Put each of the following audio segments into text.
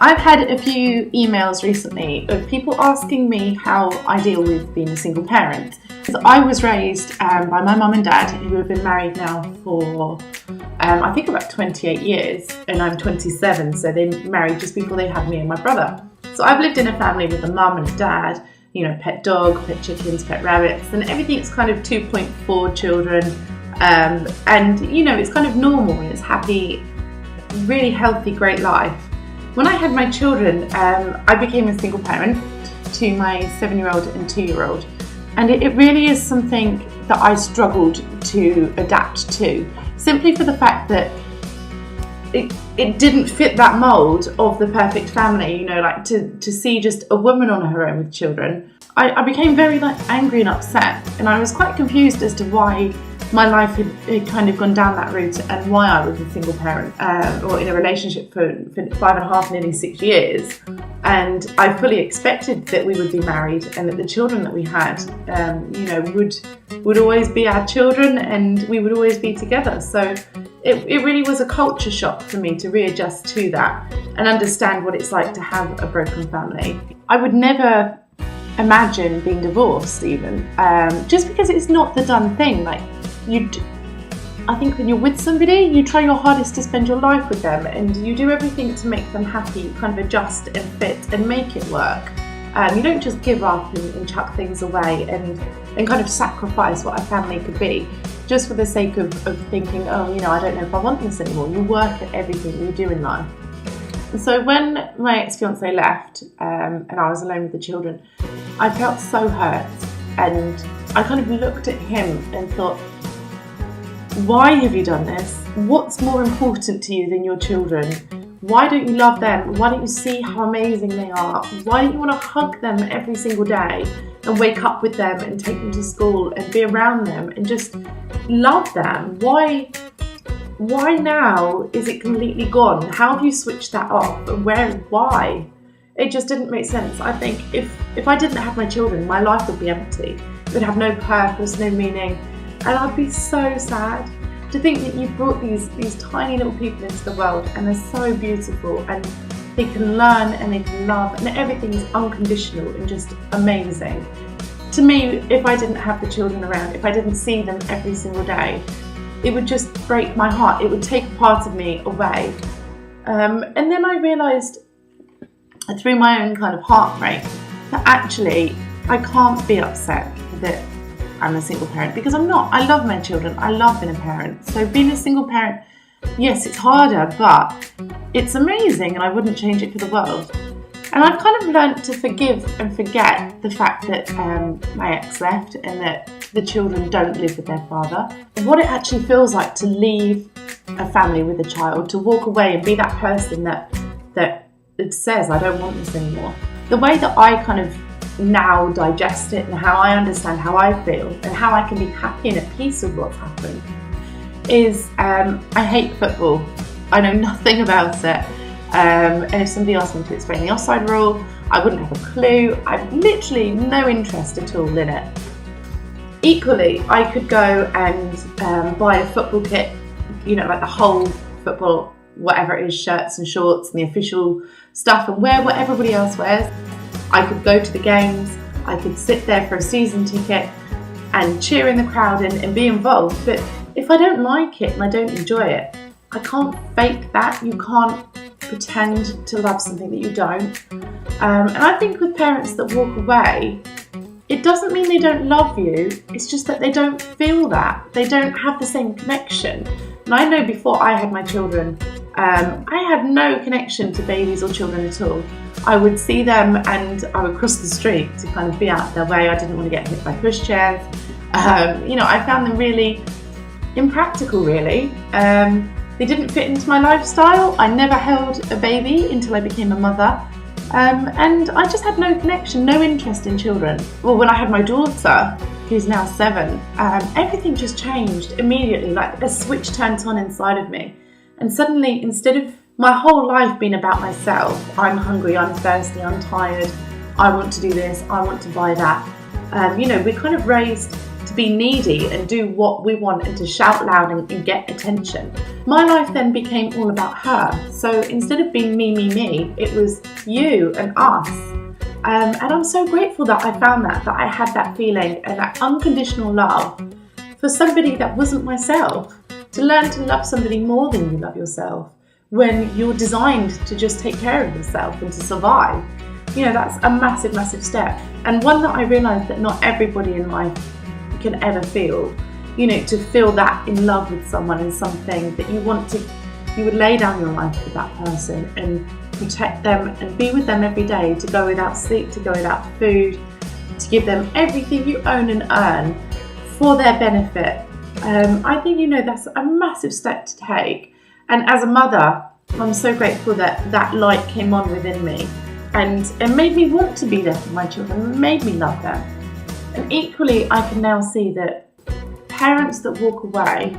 I've had a few emails recently of people asking me how I deal with being a single parent. So I was raised by my mum and dad, who have been married now for I think about 28 years, and I'm 27, so they married just before they had me and my brother. So I've lived in a family with a mum and a dad, pet dog, pet chickens, pet rabbits, and everything's kind of 2.4 children, and it's kind of normal and it's happy, really healthy, great life. When I had my children, I became a single parent to my 7-year-old and 2-year-old, and it really is something that I struggled to adapt to, simply for the fact that it didn't fit that mould of the perfect family, to see just a woman on her own with children. I became very angry and upset, and I was quite confused as to why my life had kind of gone down that route and why I was a single parent or in a relationship for 5.5, nearly 6 years. And I fully expected that we would be married and that the children that we had, would always be our children and we would always be together. So it really was a culture shock for me to readjust to that and understand what it's like to have a broken family. I would never imagine being divorced even, just because it's not the done thing. I think when you're with somebody, you try your hardest to spend your life with them and you do everything to make them happy. You kind of adjust and fit and make it work. You don't just give up and chuck things away and kind of sacrifice what a family could be just for the sake of thinking, I don't know if I want this anymore. You work at everything you do in life. And so when my ex-fiance left and I was alone with the children, I felt so hurt, and I kind of looked at him and thought, why have you done this? What's more important to you than your children? Why don't you love them? Why don't you see how amazing they are? Why don't you want to hug them every single day and wake up with them and take them to school and be around them and just love them? Why now is it completely gone? How have you switched that off? And why? It just didn't make sense. I think if I didn't have my children, my life would be empty. It would have no purpose, no meaning. And I'd be so sad to think that you've brought these tiny little people into the world, and they're so beautiful and they can learn and they can love, and everything is unconditional and just amazing. To me, if I didn't have the children around, if I didn't see them every single day, it would just break my heart. It would take a part of me away. And then I realised through my own kind of heartbreak that actually I can't be upset that I'm a single parent, because I'm not. I love my children. I love being a parent. So being a single parent, yes, it's harder, but it's amazing, and I wouldn't change it for the world. And I've kind of learned to forgive and forget the fact that my ex left and that the children don't live with their father. And what it actually feels like to leave a family with a child, to walk away and be that person that it says, I don't want this anymore. The way that I kind of now digest it and how I understand how I feel and how I can be happy and at peace with what's happened is I hate football. I know nothing about it. And if somebody asked me to explain the offside rule, I wouldn't have a clue. I've literally no interest at all in it. Equally, I could go and buy a football kit, like the whole football, whatever it is, shirts and shorts and the official stuff, and wear what everybody else wears. I could go to the games, I could sit there for a season ticket and cheer in the crowd and be involved. But if I don't like it and I don't enjoy it, I can't fake that. You can't pretend to love something that you don't. And I think with parents that walk away, it doesn't mean they don't love you, it's just that they don't feel that. They don't have the same connection. And I know before I had my children, I had no connection to babies or children at all. I would see them and I would cross the street to kind of be out their way. I didn't want to get hit by pushchairs. I found them really impractical, really. They didn't fit into my lifestyle. I never held a baby until I became a mother. And I just had no connection, no interest in children. Well, when I had my daughter, who's now 7, everything just changed immediately, like a switch turned on inside of me. And suddenly, instead of my whole life being about myself, I'm hungry, I'm thirsty, I'm tired, I want to do this, I want to buy that. We're kind of raised to be needy and do what we want and to shout loud and get attention. My life then became all about her. So instead of being me, it was you and us. And I'm so grateful that I found that I had that feeling and that unconditional love for somebody that wasn't myself. To learn to love somebody more than you love yourself when you're designed to just take care of yourself and to survive. You know, that's a massive, massive step. And one that I realised that not everybody in life can ever feel. You know, to feel that in love with someone and something that you would lay down your life with that person and protect them and be with them every day, to go without sleep, to go without food, to give them everything you own and earn for their benefit. I think, you know, that's a massive step to take. And as a mother, I'm so grateful that that light came on within me and it made me want to be there for my children, made me love them. And equally, I can now see that parents that walk away,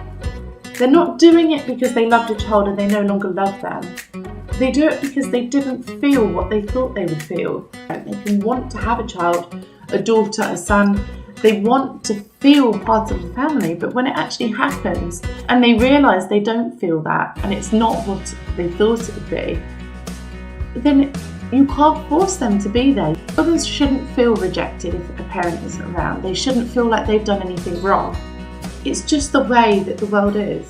they're not doing it because they loved a child and they no longer love them. They do it because they didn't feel what they thought they would feel. They can want to have a child, a daughter, a son. They want to feel part of the family, but when it actually happens and they realise they don't feel that and it's not what they thought it would be, then you can't force them to be there. Others shouldn't feel rejected if a parent isn't around. They shouldn't feel like they've done anything wrong. It's just the way that the world is.